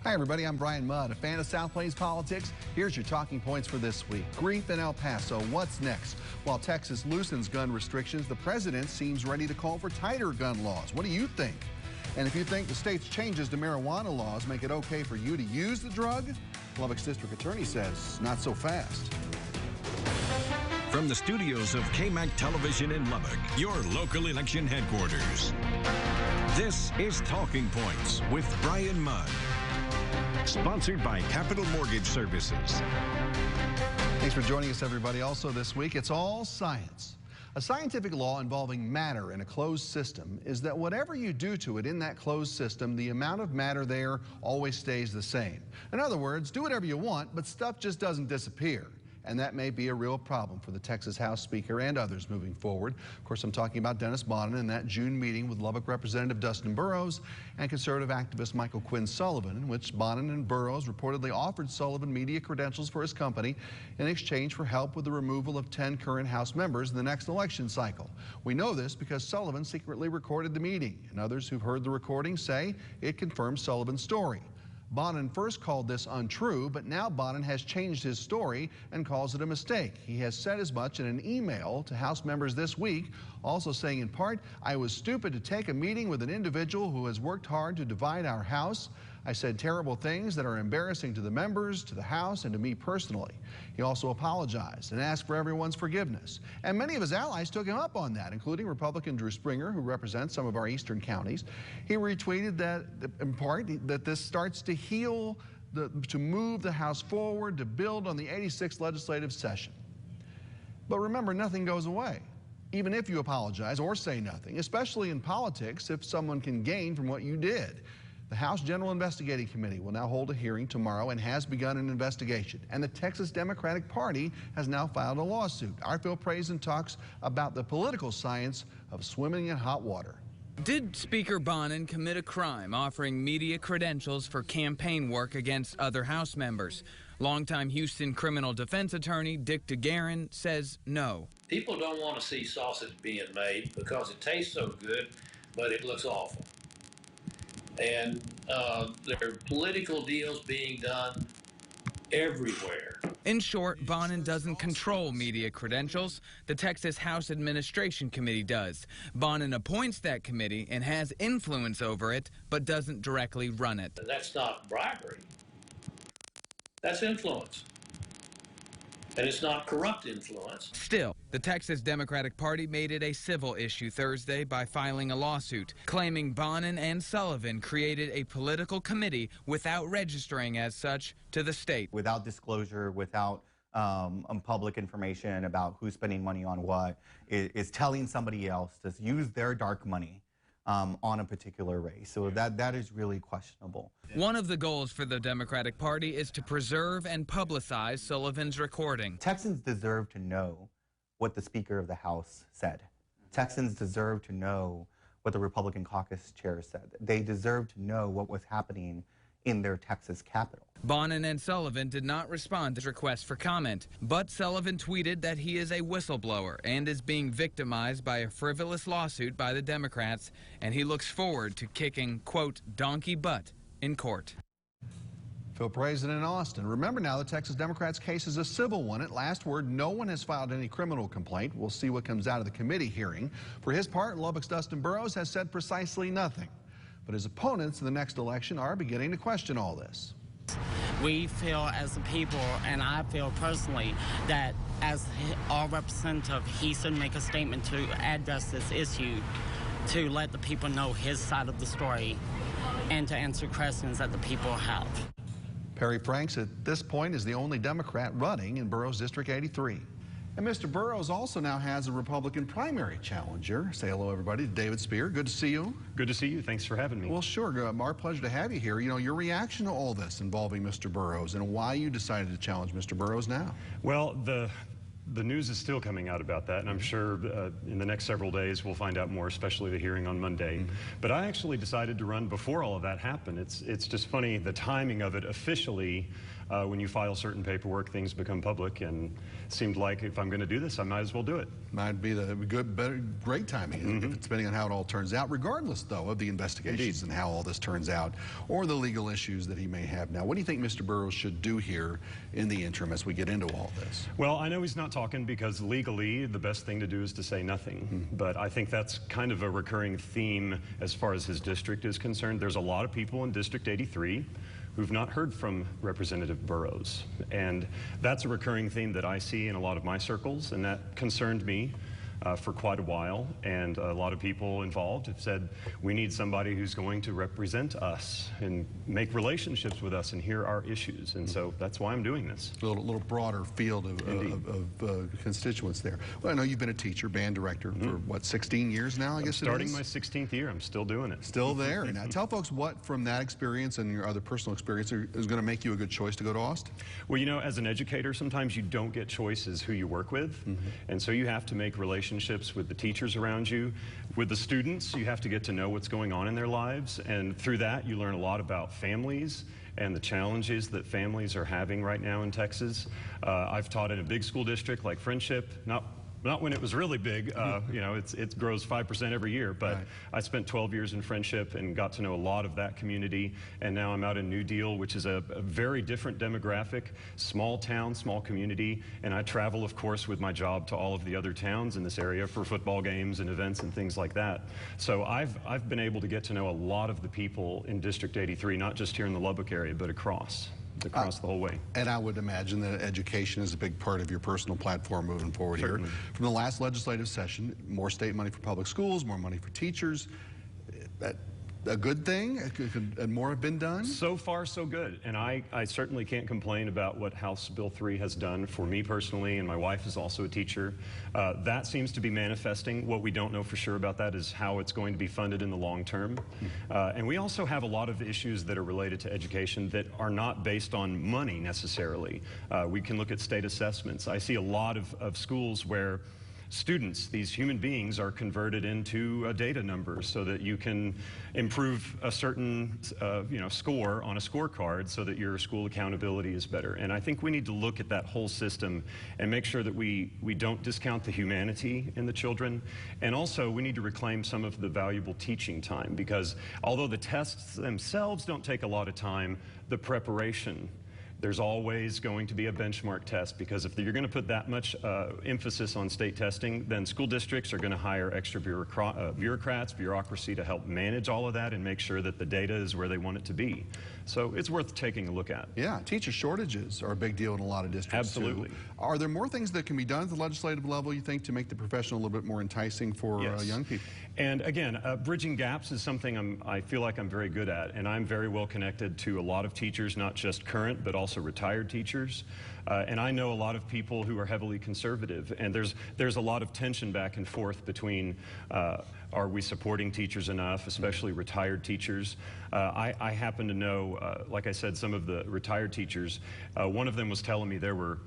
Hi, everybody. I'm Bryan Mudd, a fan of South Plains politics. Here's your talking points for this week. Grief in El Paso. What's next? While Texas loosens gun restrictions, the president seems ready to call for tighter gun laws. What do you think? And if you think the state's changes to marijuana laws make it okay for you to use the drug, Lubbock's district attorney says not so fast. From the studios of KMAC Television in Lubbock, your local election headquarters. This is Talking Points with Bryan Mudd. Sponsored by Capital Mortgage Services. Thanks for joining us, everybody. Also this week, it's all science. A scientific law involving matter in a closed system is that whatever you do to it in that closed system, the amount of matter there always stays the same. In other words, do whatever you want, but stuff just doesn't disappear. And that may be a real problem for the Texas House Speaker and others moving forward. Of course, I'm talking about Dennis Bonnen and that June meeting with Lubbock Representative Dustin Burrows and conservative activist Michael Quinn Sullivan, in which Bonnen and Burrows reportedly offered Sullivan media credentials for his company in exchange for help with the removal of 10 current House members in the next election cycle. We know this because Sullivan secretly recorded the meeting, and others who've heard the recording say it confirms Sullivan's story. Bonnen first called this untrue, but now Bonnen has changed his story and calls it a mistake. He has said as much in an email to House members this week, also saying in part, "I was stupid to take a meeting with an individual who has worked hard to divide our House. I said terrible things that are embarrassing to the members, to the House, and to me personally." He also apologized and asked for everyone's forgiveness. And many of his allies took him up on that, including Republican Drew Springer, who represents some of our eastern counties. He retweeted that, in part, that this starts to heal, to move the House forward, to build on the 86th legislative session. But remember, nothing goes away, even if you apologize or say nothing, especially in politics, if someone can gain from what you did. The House General Investigating Committee will now hold a hearing tomorrow and has begun an investigation. And the Texas Democratic Party has now filed a lawsuit. Our Phil Praisen talks about the political science of swimming in hot water. Did Speaker Bonnen commit a crime offering media credentials for campaign work against other House members? Longtime Houston criminal defense attorney Dick DeGuerin says no. People don't want to see sausage being made because it tastes so good, but it looks awful. And there are political deals being done everywhere. In short, Bonnen doesn't control media credentials. The Texas House Administration Committee does. Bonnen appoints that committee and has influence over it, but doesn't directly run it. That's not bribery. That's influence. And it's not corrupt influence. Still, the Texas Democratic Party made it a civil issue Thursday by filing a lawsuit, claiming Bonnen and Sullivan created a political committee without registering as such to the state. Without disclosure, without public information about who's spending money on what, is telling somebody else to use their dark money on a particular race. So that is really questionable. One of the goals for the Democratic Party is to preserve and publicize Sullivan's recording. Texans deserve to know what the Speaker of the House said. Texans deserve to know what the Republican caucus chair said. They deserve to know what was happening in their Texas capital. Bonnen and Sullivan did not respond to requests for comment, but Sullivan tweeted that he is a whistleblower and is being victimized by a frivolous lawsuit by the Democrats, and he looks forward to kicking, quote, donkey butt in court. Phil Praisen in Austin. Remember now, the Texas Democrats' case is a civil one. At last word, no one has filed any criminal complaint. We'll see what comes out of the committee hearing. For his part, Lubbock's Dustin Burrows has said precisely nothing. But his opponents in the next election are beginning to question all this. We feel as a people, and I feel personally, that as our representative, he should make a statement to address this issue, to let the people know his side of the story, and to answer questions that the people have. Perry Franks at this point is the only Democrat running in Burrows District 83. And Mr. Burrows also now has a Republican primary challenger. Say hello, everybody, to David Spear. Good to see you. Good to see you. Thanks for having me. Well, sure. Our pleasure to have you here. You know, your reaction to all this involving Mr. Burrows and why you decided to challenge Mr. Burrows now. Well, the news is still coming out about that, and I'm sure in the next several days we'll find out more, especially the hearing on Monday. But I actually decided to run before all of that happened. It's just funny, the timing of it officially. When you file certain paperwork, things become public, and it seemed like if I'm going to do this, I might as well do it. Might be the great timing, depending on how it all turns out, regardless, though, of the investigations and how all this turns out, or the legal issues that he may have now. What do you think Mr. Burrows should do here in the interim as we get into all this? Well, I know he's not talking because legally the best thing to do is to say nothing. But I think that's kind of a recurring theme as far as his district is concerned. There's a lot of people in District 83 who've not heard from Representative Burrows. And that's a recurring theme that I see in a lot of my circles, and that concerned me for quite a while. And a lot of people involved have said, we need somebody who's going to represent us and make relationships with us and hear our issues. And so that's why I'm doing this. A little broader field of constituents there. Well, I know you've been a teacher, band director for, what, 16 years now, I guess starting my 16th year. I'm still doing it. Still there. Now, tell folks what, from that experience and your other personal experience, is going to make you a good choice to go to Austin? Well, you know, as an educator, sometimes you don't get choices who you work with. And so you have to make relationships with the teachers around you. With the students, you have to get to know what's going on in their lives. And through that, you learn a lot about families and the challenges that families are having right now in Texas. I've taught in a big school district like Friendship, not when it was really big, you know, it grows 5% every year, but I spent 12 years in Friendship and got to know a lot of that community, and now I'm out in New Deal, which is a very different demographic, small town, small community, and I travel, of course, with my job to all of the other towns in this area for football games and events and things like that. So I've been able to get to know a lot of the people in District 83, not just here in the Lubbock area, but across the whole way. And I would imagine that education is a big part of your personal platform moving forward. Certainly. Here. From the last legislative session, more state money for public schools, more money for teachers. That a good thing? Could more have been done? So far, so good. And I certainly can't complain about what House Bill 3 has done for me personally, and my wife is also a teacher. That seems to be manifesting. What we don't know for sure about that is how it's going to be funded in the long term. And we also have a lot of issues that are related to education that are not based on money necessarily. We can look at state assessments. I see a lot of schools where students, these human beings, are converted into a data number so that you can improve a certain score on a scorecard so that your school accountability is better. And I think we need to look at that whole system and make sure that we don't discount the humanity in the children. And also we need to reclaim some of the valuable teaching time, because although the tests themselves don't take a lot of time, the preparation, there's always going to be a benchmark test, because if you're going to put that much emphasis on state testing, then school districts are going to hire extra bureaucracy to help manage all of that and make sure that the data is where they want it to be. So it's worth taking a look at. Yeah, teacher shortages are a big deal in a lot of districts. Absolutely. Too. Are there more things that can be done at the legislative level, you think, to make the profession a little bit more enticing for young people? And again, bridging gaps is something I feel like I'm very good at, and I'm very well connected to a lot of teachers, not just current, but also retired teachers. And I know a lot of people who are heavily conservative, and there's a lot of tension back and forth between are we supporting teachers enough, especially retired teachers. I happen to know, like I said, some of the retired teachers. One of them was telling me there were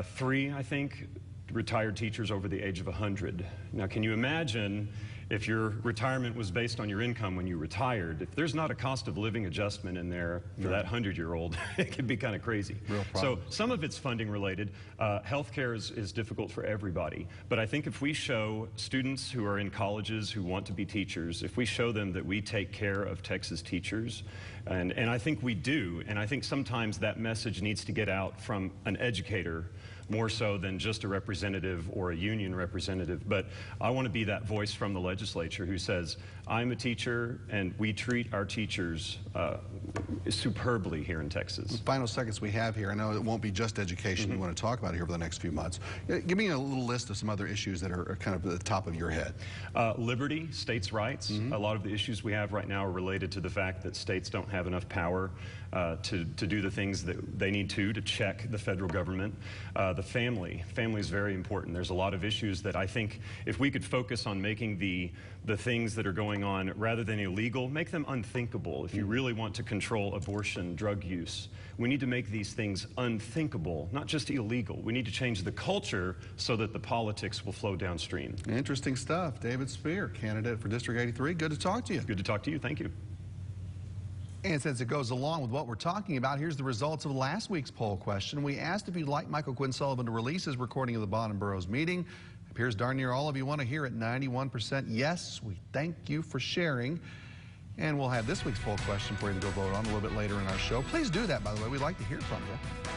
3, I think, retired teachers over the age of 100. Now, can you imagine if your retirement was based on your income when you retired? If there's not a cost of living adjustment in there for that 100-year-old, it could be kind of crazy. So some of it's funding related. Healthcare is difficult for everybody. But I think if we show students who are in colleges who want to be teachers, if we show them that we take care of Texas teachers, and I think we do, and I think sometimes that message needs to get out from an educator more so than just a representative or a union representative. But I want to be that voice from the legislature who says, I'm a teacher and we treat our teachers superbly here in Texas. The final seconds we have here, I know it won't be just education you want to talk about here for the next few months. Give me a little list of some other issues that are kind of at the top of your head. Liberty, states' rights. A lot of the issues we have right now are related to the fact that states don't have enough power to do the things that they need to check the federal government. The family is very important. There's a lot of issues that I think if we could focus on making the things that are going on, rather than illegal, make them unthinkable. If you really want to control abortion, drug use, we need to make these things unthinkable, not just illegal. We need to change the culture so that the politics will flow downstream. Interesting stuff. David Spear, candidate for District 83. Good to talk to you. Good to talk to you. Thank you. And since it goes along with what we're talking about, here's the results of last week's poll question. We asked if you'd like Michael Quinn Sullivan to release his recording of the Bonham Boroughs meeting. It appears darn near all of you want to hear it. 91% yes. We thank you for sharing. And we'll have this week's poll question for you to go vote on a little bit later in our show. Please do that, by the way. We'd like to hear from you.